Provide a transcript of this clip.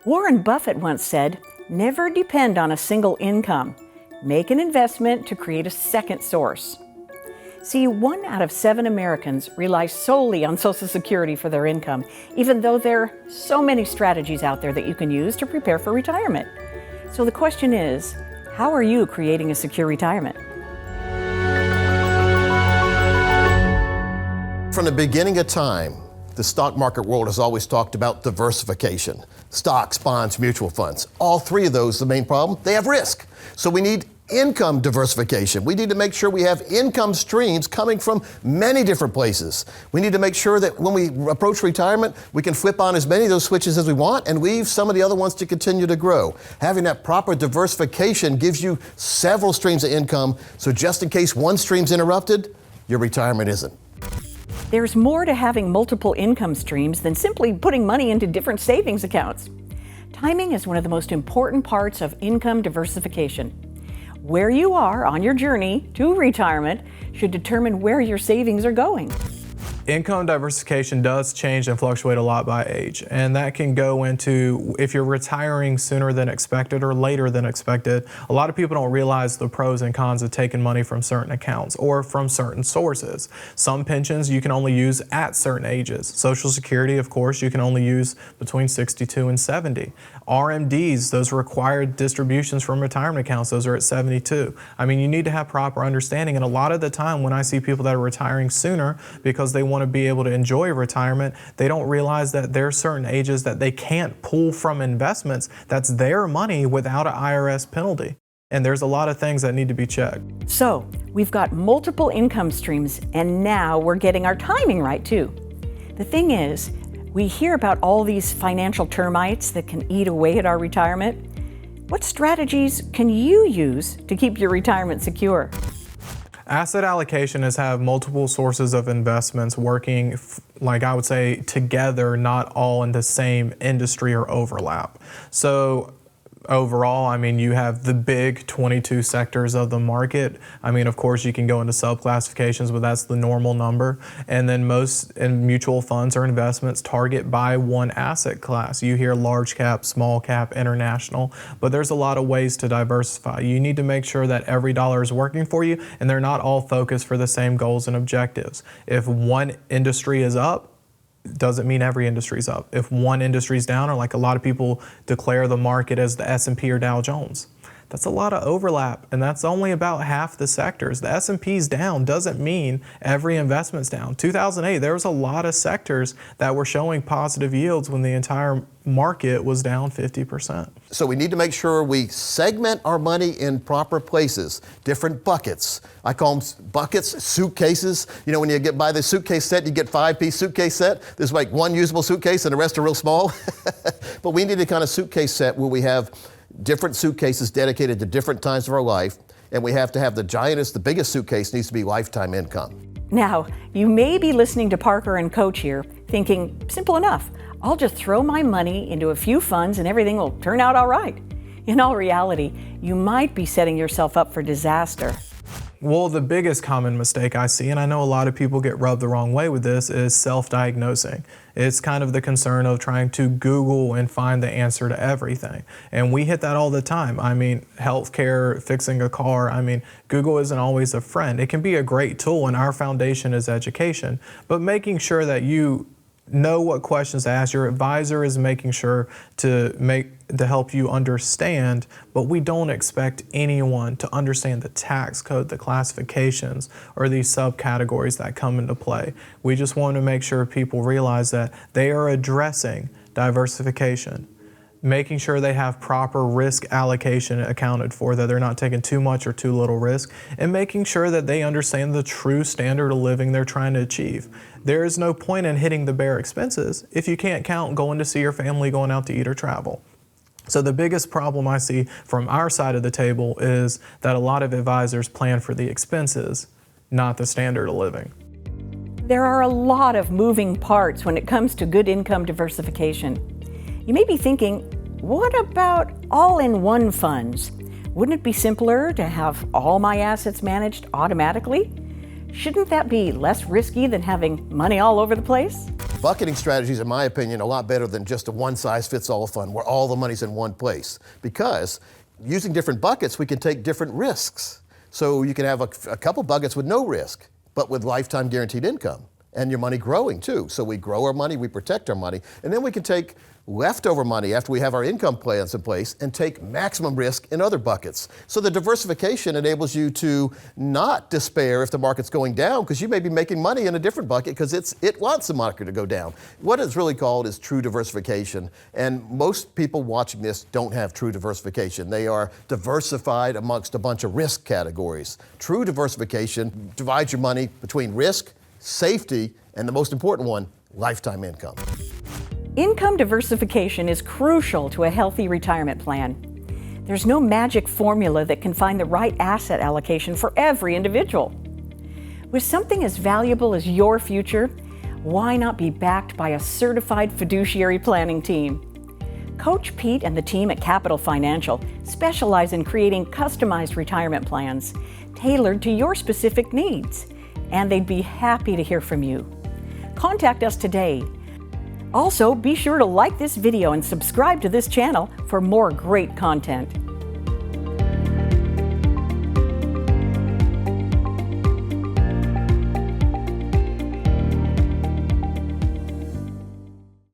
Warren Buffett once said, "Never depend on a single income. Make an investment to create a second source." See, 1 out of 7 Americans rely solely on Social Security for their income, even though there are so many strategies out there that you can use to prepare for retirement. So the question is, how are you creating a secure retirement? From the beginning of time, the stock market world has always talked about diversification. Stocks, bonds, mutual funds. All three of those, the main problem, they have risk. So we need income diversification. We need to make sure we have income streams coming from many different places. We need to make sure that when we approach retirement, we can flip on as many of those switches as we want and leave some of the other ones to continue to grow. Having that proper diversification gives you several streams of income, so just in case one stream's interrupted, your retirement isn't. There's more to having multiple income streams than simply putting money into different savings accounts. Timing is one of the most important parts of income diversification. Where you are on your journey to retirement should determine where your savings are going. Income diversification does change and fluctuate a lot by age, and that can go into if you're retiring sooner than expected or later than expected. A lot of people don't realize the pros and cons of taking money from certain accounts or from certain sources. Some pensions you can only use at certain ages. Social Security, of course, you can only use between 62 and 70. RMDs, those required distributions from retirement accounts, those are at 72. I mean, you need to have proper understanding, and a lot of the time when I see people that are retiring sooner because they want to be able to enjoy retirement, they don't realize that there are certain ages that they can't pull from investments. That's their money without an IRS penalty. And there's a lot of things that need to be checked. So we've got multiple income streams, and now we're getting our timing right too. The thing is, we hear about all these financial termites that can eat away at our retirement. What strategies can you use to keep your retirement secure? Asset allocation is have multiple sources of investments working, like I would say, together, not all in the same industry or overlap. So overall, I mean, you have the big 22 sectors of the market. I mean, of course, you can go into sub-classifications, but that's the normal number. And then most mutual funds or investments target by one asset class. You hear large cap, small cap, international, but there's a lot of ways to diversify. You need to make sure that every dollar is working for you and they're not all focused for the same goals and objectives. If one industry is up, doesn't mean every industry's up. If one industry's down, or like a lot of people declare the market as the S&P or Dow Jones, that's a lot of overlap, and that's only about half the sectors. The S&P's down doesn't mean every investment's down. 2008, there was a lot of sectors that were showing positive yields when the entire market was down 50%. So we need to make sure we segment our money in proper places, different buckets. I call them buckets, suitcases. You know, when you buy the suitcase set, you get 5-piece suitcase set. There's like one usable suitcase and the rest are real small. But we need a kind of suitcase set where we have different suitcases dedicated to different times of our life, and we have to have the biggest suitcase needs to be lifetime income. Now, you may be listening to Parker and Coach here, thinking, simple enough, I'll just throw my money into a few funds and everything will turn out all right. In all reality, you might be setting yourself up for disaster. Well, the biggest common mistake I see, and I know a lot of people get rubbed the wrong way with this, is self-diagnosing. It's kind of the concern of trying to Google and find the answer to everything. And we hit that all the time. I mean, healthcare, fixing a car, I mean, Google isn't always a friend. It can be a great tool, and our foundation is education, but making sure that you know what questions to ask. Your advisor is making sure to help you understand, but we don't expect anyone to understand the tax code, the classifications, or these subcategories that come into play. We just want to make sure people realize that they are addressing diversification, making sure they have proper risk allocation accounted for, that they're not taking too much or too little risk, and making sure that they understand the true standard of living they're trying to achieve. There is no point in hitting the bare expenses if you can't count going to see your family, going out to eat or travel. So the biggest problem I see from our side of the table is that a lot of advisors plan for the expenses, not the standard of living. There are a lot of moving parts when it comes to good income diversification. You may be thinking, what about all-in-one funds? Wouldn't it be simpler to have all my assets managed automatically? Shouldn't that be less risky than having money all over the place? Bucketing strategies, in my opinion, are a lot better than just a one-size-fits-all fund where all the money's in one place. Because using different buckets, we can take different risks. So you can have a couple buckets with no risk, but with lifetime guaranteed income. And your money growing too. So we grow our money, we protect our money, and then we can take leftover money after we have our income plans in place and take maximum risk in other buckets. So the diversification enables you to not despair if the market's going down, because you may be making money in a different bucket because it wants the market to go down. What it's really called is true diversification, and most people watching this don't have true diversification. They are diversified amongst a bunch of risk categories. True diversification divides your money between risk, safety, and the most important one, lifetime income. Income diversification is crucial to a healthy retirement plan. There's no magic formula that can find the right asset allocation for every individual. With something as valuable as your future, why not be backed by a certified fiduciary planning team? Coach Pete and the team at Capital Financial specialize in creating customized retirement plans tailored to your specific needs, and they'd be happy to hear from you. Contact us today. Also, be sure to like this video and subscribe to this channel for more great content.